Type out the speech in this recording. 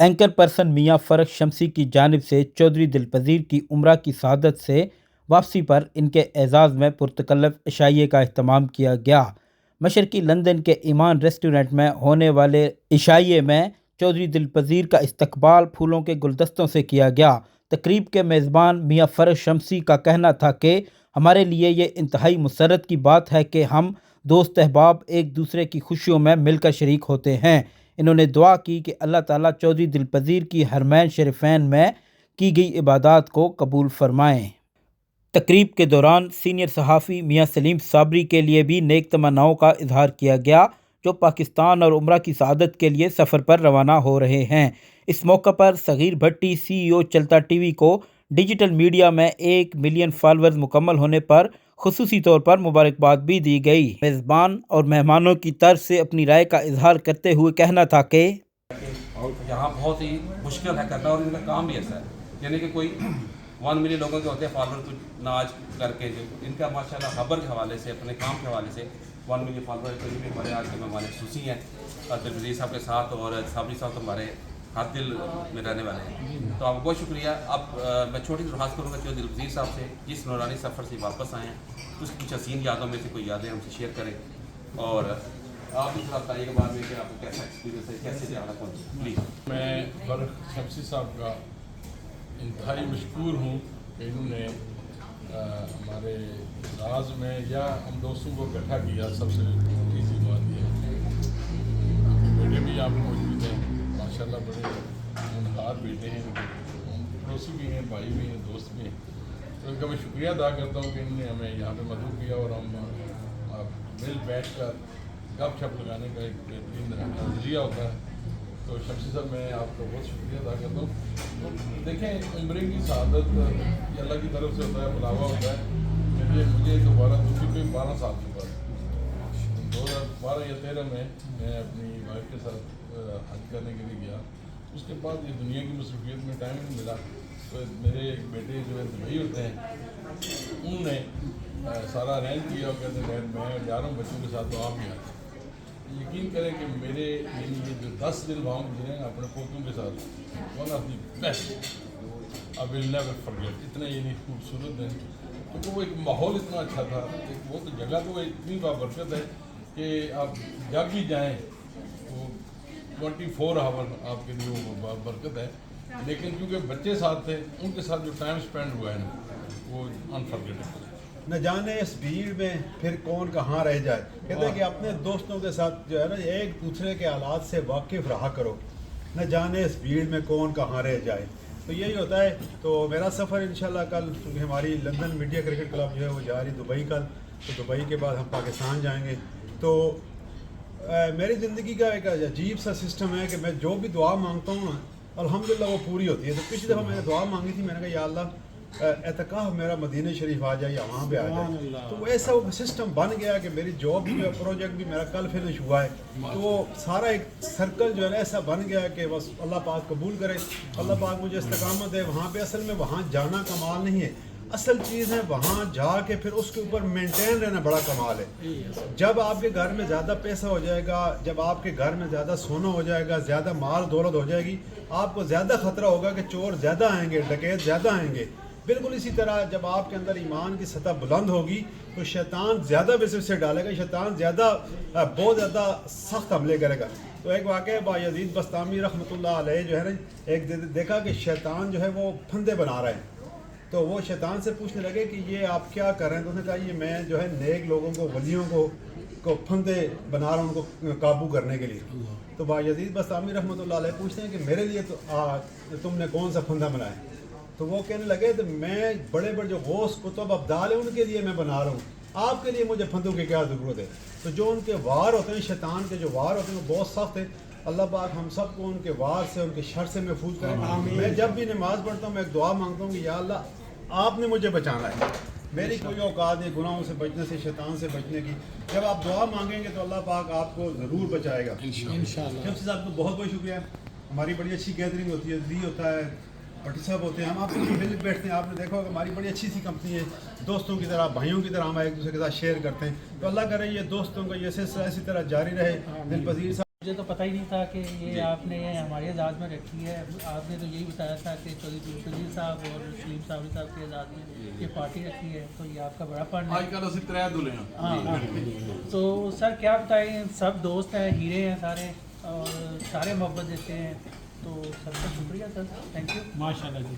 Anchor person میاں فرخ شمسی کی جانب سے چودھری دلپذیر کی عمرہ کی سعادت سے واپسی پر ان کے اعزاز میں پرتکلف عشائیے کا اہتمام کیا گیا۔ مشرقی لندن کے ایمان ریسٹورنٹ میں ہونے والے عشائیے میں چودھری دلپذیر کا استقبال پھولوں کے گلدستوں سے کیا گیا۔ تقریب کے میزبان میاں فرخ شمسی کا کہنا تھا کہ ہمارے لیے یہ انتہائی مسرت کی بات ہے کہ ہم دوست احباب ایک دوسرے کی خوشیوں میں مل کر شریک ہوتے ہیں۔ انہوں نے دعا کی کہ اللہ تعالیٰ چودھری دلپذیر کی حرمین شریفین میں کی گئی عبادات کو قبول فرمائیں۔ تقریب کے دوران سینئر صحافی میاں سلیم صابری کے لیے بھی نیک تمناؤں کا اظہار کیا گیا، جو پاکستان اور عمرہ کی سعادت کے لیے سفر پر روانہ ہو رہے ہیں۔ اس موقع پر صغیر بھٹی CEO چلتا ٹی وی کو ڈیجیٹل میڈیا میں 1 ملین فالورز مکمل ہونے پر خصوصی طور پر مبارکباد بھی دی گئی۔ میزبان اور مہمانوں کی طرف سے اپنی رائے کا اظہار کرتے ہوئے کہنا تھا کہ یہاں بہت ہی مشکل ہے کرنا، اور ان کا کام بھی ایسا ہے، یعنی کہ کوئی 1 ملین لوگوں کے ہوتے ہیں فالوور، تو ناج کر کے جو ان کا ماشاءاللہ خبر کے حوالے سے، اپنے کام کے حوالے سے 1 ملین فالوور تو بھی ہمارے آج کے مہمان خصوصی ہیں، اور دلپذیر صاحب کے ساتھ، اور صابری صاحب تو ہمارے ہاتھ دل میں رہنے والے ہیں۔ تو آپ کو بہت شکریہ۔ اب میں چھوٹی درخواست کروں گا کہ دلپذیر صاحب سے جس نورانی سفر سے واپس آئے ہیں اس کی کچھ حسین یادوں میں سے کوئی یادیں ہم سے شیئر کریں، اور آپ اس طرح بتائیے کے بعد میں کہ آپ کو کیسا ایکسپیرینس ہے، کیسے زیادہ پہنچے پلیز۔ میں فرخ شمسی صاحب کا انتہائی مشکور ہوں کہ انہوں نے ہمارے راز میں یا ہم دوستوں کو اکٹھا کیا۔ سب سے ایزی بات یہ ہے، بیٹے بھی آپ موجود ہیں، ماشاءاللہ بڑے ہونہار بیٹے ہیں، پڑوسی بھی ہیں، بھائی بھی ہیں، دوست بھی ہیں۔ تو ان کا میں شکریہ ادا کرتا ہوں کہ انہوں نے ہمیں یہاں پہ مدعو کیا، اور ہم مل بیٹھ کر گپ شپ لگانے کا ایک بہترین نظریہ ہوتا ہے۔ تو شمسی صاحب میں آپ کا بہت شکریہ ادا کرتا ہوں۔ تو دیکھیں، عمرے کی سعادت یہ اللہ کی طرف سے ہوتا ہے، بلاوا ہوتا ہے۔ مجھے دوبارہ دوسری 12 سال کے بعد 2012 یا 2013 میں اپنی وائف کے ساتھ حج کرنے کے لیے گیا۔ اس کے بعد یہ دنیا کی مصروفیت میں ٹائم نہیں ملا، تو میرے ایک بیٹے جو ہے دبئی ہوتے ہیں، انہوں نے سارا ارینج کیا، اور کہتے ہیں میں جا رہا ہوں بچوں کے ساتھ، تو آپ بھی آئیں۔ یقین کریں کہ میرے یہ جو 10 دن وہاں گزرے ہیں اپنے پوتوں کے ساتھ، one of the best, I will never forget. اتنے یعنی خوبصورت ہیں، کیونکہ وہ ایک ماحول اتنا اچھا تھا، وہ تو جگہ تو اتنی بابرکت ہے کہ آپ جب بھی جائیں وہ 24 آور آپ کے لیے وہ برکت ہے۔ لیکن کیونکہ بچے ساتھ تھے، ان کے ساتھ جو ٹائم اسپینڈ ہوا ہے نا، وہ انفرگیٹیبل ہے۔ نہ جانے اس بھیڑ میں پھر کون کہاں رہ جائے۔ کہتے ہیں کہ اپنے دوستوں کے ساتھ جو ہے نا ایک دوسرے کے حالات سے واقف رہا کرو، نہ جانے اس بھیڑ میں کون کہاں رہ جائے۔ تو یہی ہوتا ہے۔ تو میرا سفر انشاءاللہ کل، کیونکہ ہماری لندن میڈیا کرکٹ کلب جو ہے وہ جا رہی دبئی کل، تو دبئی کے بعد ہم پاکستان جائیں گے۔ تو میری زندگی کا ایک عجیب سا سسٹم ہے کہ میں جو بھی دعا مانگتا ہوں الحمدللہ وہ پوری ہوتی ہے۔ تو پچھلی دفعہ میں نے دعا مانگی تھی، میں نے کہا یا اللہ اعتکاف میرا مدینہ شریف آ جائے یا وہاں پہ آ جائے۔ تو وہ ایسا وہ سسٹم بن گیا کہ میری جاب بھی پروجیکٹ بھی میرا کل فنش ہوا ہے، تو وہ سارا ایک سرکل جو ہے نا ایسا بن گیا کہ بس اللہ پاک قبول کرے، اللہ پاک مجھے استقامت دے وہاں پہ۔ اصل میں وہاں جانا کمال نہیں ہے، اصل چیز ہے وہاں جا کے پھر اس کے اوپر مینٹین رہنا بڑا کمال ہے۔ جب آپ کے گھر میں زیادہ پیسہ ہو جائے گا، جب آپ کے گھر میں زیادہ سونا ہو جائے گا، زیادہ مال دولت ہو جائے گی، آپ کو زیادہ خطرہ ہوگا کہ چور زیادہ آئیں گے، ڈکیت زیادہ آئیں گے۔ بالکل اسی طرح جب آپ کے اندر ایمان کی سطح بلند ہوگی تو شیطان زیادہ وسوسے سے ڈالے گا، شیطان بہت زیادہ سخت حملے کرے گا۔ تو ایک واقعہ بایزید بستامی رحمۃ اللہ علیہ جو ہے نا، ایک دیکھا کہ شیطان جو ہے وہ پھندے بنا رہے ہیں، تو وہ شیطان سے پوچھنے لگے کہ یہ آپ کیا کر رہے ہیں؟ تو اس نے کہا یہ میں جو ہے نیک لوگوں کو، ولیوں کو پھندے بنا رہا ہوں، ان کو قابو کرنے کے لیے۔ تو بایزید بستامی رحمۃ اللہ علیہ پوچھتے ہیں کہ میرے لیے تو تم نے کون سا پھندا بنایا؟ تو وہ کہنے لگے تو میں بڑے بڑے جو غوث کتب ابدال ہیں ان کے لیے میں بنا رہا ہوں، آپ کے لیے مجھے پھندوں کی کیا ضرورت ہے؟ تو جو ان کے وار ہوتے ہیں، شیطان کے جو وار ہوتے ہیں وہ بہت سخت ہیں۔ اللہ پاک ہم سب کو ان کے وار سے، ان کے شر سے محفوظ کرے۔ میں جب بھی نماز پڑھتا ہوں میں ایک دعا مانگتا ہوں کہ یا اللہ آپ نے مجھے بچانا ہے، میری کوئی اوقات نہیں گناہوں سے بچنے سے، شیطان سے بچنے کی۔ جب آپ دعا مانگیں گے تو اللہ پاک آپ کو ضرور بچائے گا انشاءاللہ۔ شمسی صاحب کو بہت بہت شکریہ۔ ہماری بڑی اچھی گیدرنگ ہوتی ہے، ہوتا ہے، بھٹی صاحب ہوتے ہیں، ہم آپ سے مل بیٹھتے ہیں۔ آپ نے دیکھا ہوگا ہماری بڑی اچھی سی کمپنی ہے، دوستوں کی طرح، بھائیوں کی طرح ہم ایک دوسرے کے ساتھ شیئر کرتے ہیں۔ تو اللہ کرے یہ دوستوں کا یہ سلسلہ اسی طرح جاری رہے۔ دلپذیر صاحب مجھے تو پتہ ہی نہیں تھا کہ یہ آپ نے ہمارے اعزاز میں رکھی ہے. آپ نے تو یہی بتایا تھا کہ چودھری تجیر صاحب اور سلیم صاحب کے اعزاز میں یہ پارٹی رکھی ہے, تو یہ آپ کا بڑا فن ہے. آج کل اسی ترے دلے ہیں. ہاں تو سر کیا بتائیں, سب دوست ہیں, ہیرے ہیں سارے, اور سارے محبت دیتے ہیں. تو سب کا شکریہ سر, تھینک یو. ماشاء اللہ جی.